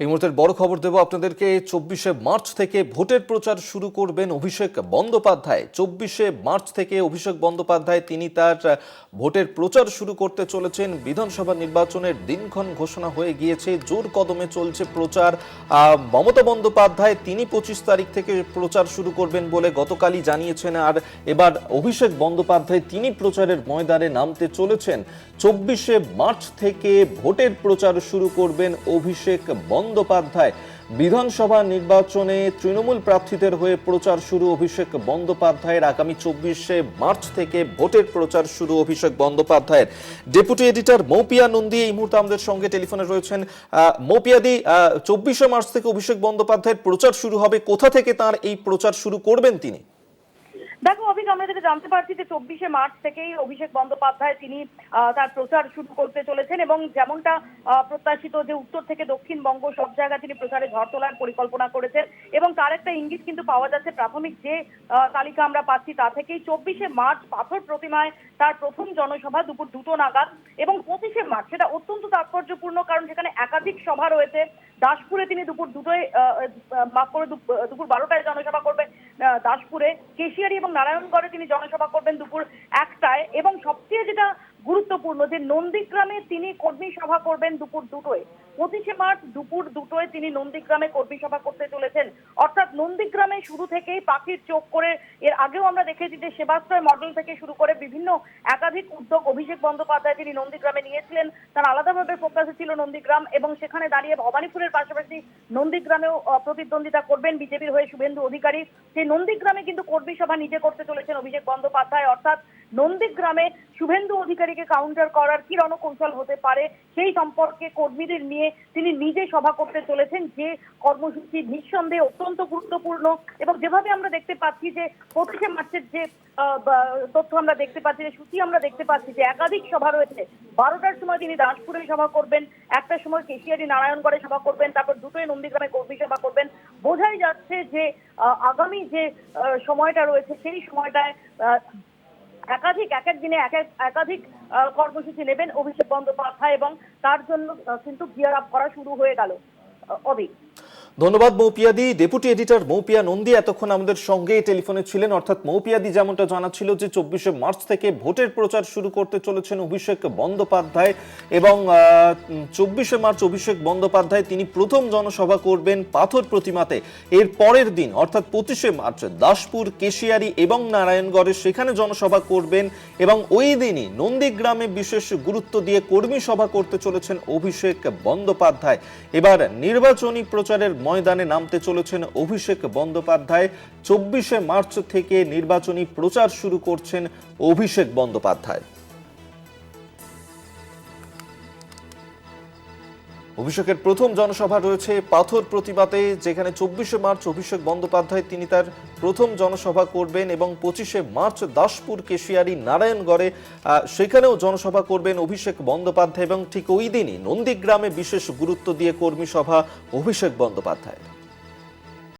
এই মুহূর্তের বড় খবর দেব আপনাদেরকে। 24শে মার্চ থেকে ভোটের প্রচার শুরু করবেন অভিষেক বন্দ্যোপাধ্যায়। 24শে মার্চ থেকে অভিষেক বন্দ্যোপাধ্যায় তিনি তার ভোটের প্রচার শুরু করতে চলেছেন। বিধানসভা নির্বাচনের দিনক্ষণ ঘোষণা হয়ে গিয়েছে, জোর কদমে চলছে প্রচার। মমতা বন্দ্যোপাধ্যায় তিনি 25 তারিখ থেকে প্রচার শুরু করবেন বলে গতকালই জানিয়েছেন। আর এবার অভিষেক বন্দ্যোপাধ্যায় তিনি প্রচারের ময়দানে নামতে চলেছেন। 24শে মার্চ থেকে ভোটের প্রচার শুরু করবেন অভিষেক বন্দ্যোপাধ্যায়। বিধানসভা নির্বাচনে তৃণমূল প্রার্থীদের হয়ে প্রচার শুরু অভিষেক বন্দ্যোপাধ্যায়ের। আগামী 24শে মার্চ থেকে ভোটের প্রচার শুরু অভিষেক বন্দ্যোপাধ্যায়ের। ডেপুটি এডিটর মৌপিয়া নন্দী এই মুহূর্তে আমাদের সঙ্গে টেলিফোনে রয়েছেন। মৌপিয়াদি, 24শে মার্চ থেকে অভিষেক বন্দ্যোপাধ্যায়ের প্রচার শুরু হবে, কোথা থেকে তার এই প্রচার শুরু করবেন তিনি? দেখো অভিক, আমরা যেটা জানতে পারছি যে 24শে মার্চ থেকেই অভিষেক বন্দ্যোপাধ্যায় তিনি তার প্রচার শুরু করতে চলেছেন এবং যেমনটা প্রত্যাশিত যে উত্তর থেকে দক্ষিণবঙ্গ সব জায়গায় তিনি প্রচারে ঝড় তোলার পরিকল্পনা করেছেন এবং তার একটা ইঙ্গিত কিন্তু পাওয়া যাচ্ছে। প্রাথমিক যে তালিকা আমরা পাচ্ছি তা থেকেই 24শে মার্চ পাথর প্রতিমায় তার প্রথম জনসভা দুপুর 2টো নাগাদ এবং 25শে মার্চ সেটা অত্যন্ত তাৎপর্যপূর্ণ, কারণ সেখানে একাধিক সভা রয়েছে। দাসপুরে তিনি দুপুর 2টোয় দুপুর 12টায় জনসভা করবেন দাসপুরে, কেশিয়ারি এবং নারায়ণগড়ে তিনি জনসভা করবেন দুপুর 1টায় এবং সবচেয়ে যেটা গুরুত্বপূর্ণ যে নন্দীগ্রামে তিনি কর্মী সভা করবেন দুপুর 2টোয়। 25শে মার্চ দুপুর 2টোয় তিনি নন্দীগ্রামে কর্মী সভা করতে চলেছেন। অর্থাৎ নন্দীগ্রামে শুরু থেকেই পাখির চোখ করে, এর আগেও আমরা দেখেছি যে সেবাশ্রয় মডেল থেকে শুরু করে বিভিন্ন একাধিক উদ্যোগ অভিষেক বন্দ্যোপাধ্যায় তিনি নন্দীগ্রামে নিয়েছিলেন। তার আলাদাভাবে ফোকাসে ছিল নন্দীগ্রাম এবং সেখানে দাঁড়িয়ে ভবানীপুরের পাশাপাশি নন্দীগ্রামেও প্রতিদ্বন্দ্বিতা করবেন বিজেপির হয়ে শুভেন্দু অধিকারী। সেই নন্দীগ্রামে কিন্তু কর্মী সভা নিজে করতে চলেছেন অভিষেক বন্দ্যোপাধ্যায়। অর্থাৎ নন্দীগ্রামে শুভেন্দু অধিকারীকে কাউন্টার করার কি রণকৌশল হতে পারে সেই সম্পর্কে কর্মীদের নিয়ে তিনি নিজে সভা করতে চলেছেন, যে কর্মসূচি নিঃসন্দেহে অত্যন্ত গুরুত্বপূর্ণ। এবং যেভাবে আমরা দেখতে পাচ্ছি যে 25শে মার্চের যে তথ্য আমরা দেখতে পাচ্ছি, যে সূচি আমরা দেখতে পাচ্ছি যে একাধিক সভা রয়েছে। 12টার সময় তিনি দাসপুরে সভা করবেন, 1টার সময় কেশিয়ারি নারায়ণগড়ে সভা করবেন, তারপর 2টোয় নন্দীগ্রামে কর্মী সভা করবেন। বোঝাই যাচ্ছে যে আগামী যে সময়টা রয়েছে সেই সময়টায় এক দিনে একাধিক কর্মসূচি নেবেন অভিষেক বন্দ্যোপাধ্যায় এবং তার জন্য কিন্তু গিয়ার আপ করা শুরু হয়ে গেল। অভিক, ধন্যবাদ মৌপিয়াদি। ডেপুটি এডিটর মৌপিয়া নন্দী এতক্ষণ আমাদের সঙ্গে টেলিফোনে ছিলেন। অর্থাৎ মৌপিয়াদি যেমনটা জানাচ্ছিল যে 24শে মার্চ থেকে ভোটের প্রচার শুরু করতে চলেছেন অভিষেক বন্দ্যোপাধ্যায় এবং 24শে মার্চ অভিষেক বন্দ্যোপাধ্যায় তিনি প্রথম জনসভা করবেন পাথর প্রতিমাতে। এর পরের দিন অর্থাৎ 25শে মার্চ দাসপুর, কেশিয়ারি এবং নারায়ণগড়ে সেখানে জনসভা করবেন এবং ওই দিনই নন্দীগ্রামে বিশেষ গুরুত্ব দিয়ে কর্মী সভা করতে চলেছেন অভিষেক বন্দ্যোপাধ্যায়। এবার নির্বাচনী প্রচারের ময়দানে নামতে চলেছেন অভিষেক বন্দ্যোপাধ্যায়। 24শে মার্চ থেকে নির্বাচনী প্রচার শুরু করছেন অভিষেক বন্দ্যোপাধ্যায়। অভিষেকের প্রথম জনসভা রয়েছে পাথর প্রতিমাতে, যেখানে 24শে মার্চ অভিষেক বন্দ্যোপাধ্যায় তিনি তার প্রথম জনসভা করবেন এবং 25শে মার্চ দাসপুর, কেশিয়ারি, নারায়ণগড়ে সেখানেও জনসভা করবেন অভিষেক বন্দ্যোপাধ্যায় এবং ঠিক ওই দিনই নন্দীগ্রামে বিশেষ গুরুত্ব দিয়ে কর্মী সভা অভিষেক বন্দ্যোপাধ্যায়।